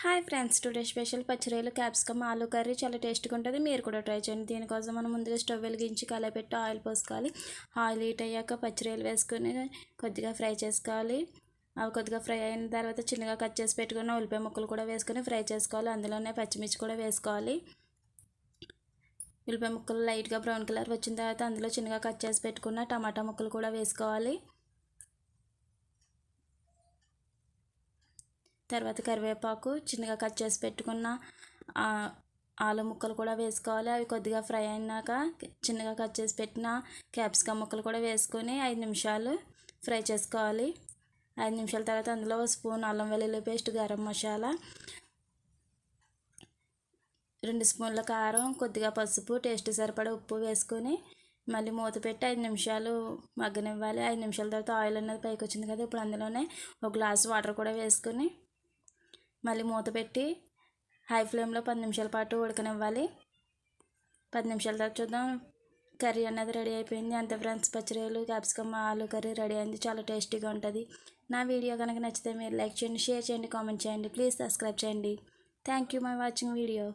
Hi friends, today special పచ్చిరొయ్యలు capsicum aloo curry చాలా టేస్ట్గా ఉంటుంది. మీరు కూడా ట్రై చేయండి. దీనికోసం మనం ముందుగా స్టవ్ వెలిగించి కళాయి పెట్టి ఆయిల్ పోసుకోవాలి. ఆయిల్ హీట్ అయ్యాక పచ్చిరొయ్యలు వేసుకొని కొద్దిగా ఫ్రై చేసుకోవాలి. అవి కొద్దిగా ఫ్రై అయిన తర్వాత చిన్నగా కట్ చేసి పెట్టుకున్న ఉల్లిపాయ ముక్కలు కూడా వేసుకొని ఫ్రై చేసుకోవాలి. అందులోనే పచ్చిమిర్చి కూడా వేసుకోవాలి. ఉల్లిపాయ ముక్కలు లైట్గా బ్రౌన్ కలర్ వచ్చిన తర్వాత అందులో చిన్నగా కట్ చేసి పెట్టుకున్న టమాటా ముక్కలు కూడా వేసుకోవాలి. తర్వాత కరివేపాకు, చిన్నగా కట్ చేసి పెట్టుకున్న ఆలు ముక్కలు కూడా వేసుకోవాలి. అవి కొద్దిగా ఫ్రై అయినాక చిన్నగా కట్ చేసి పెట్టిన క్యాప్సికమ్ ముక్కలు కూడా వేసుకొని 5 నిమిషాలు ఫ్రై చేసుకోవాలి. 5 నిమిషాల తర్వాత అందులో స్పూన్ అల్లం వెల్లుల్లి పేస్ట్, గరం మసాలా, 2 స్పూన్ల కారం, కొద్దిగా పసుపు, టేస్ట్ సరిపడా ఉప్పు వేసుకొని మళ్ళీ మూత పెట్టి 5 నిమిషాలు మగ్గనివ్వాలి. 5 నిమిషాల తర్వాత ఆయిల్ అనేది పైకి వచ్చింది కదా, ఇప్పుడు అందులోనే ఒక గ్లాస్ వాటర్ కూడా వేసుకొని మళ్ళీ మూత పెట్టి హై ఫ్లేమ్లో 10 నిమిషాల పాటు ఉడకనివ్వాలి. 10 నిమిషాల తర్వాత చూద్దాం, కర్రీ అనేది రెడీ అయిపోయింది. అంతే ఫ్రెండ్స్, పచ్చిరొయ్యలు క్యాప్సికమ్ ఆలూ కర్రీ రెడీ అయింది. చాలా టేస్టీగా ఉంటుంది. నా వీడియో కనుక నచ్చితే మీరు లైక్ చేయండి, షేర్ చేయండి, కామెంట్ చేయండి. ప్లీజ్ సబ్స్క్రైబ్ చేయండి. Thank you for watching video.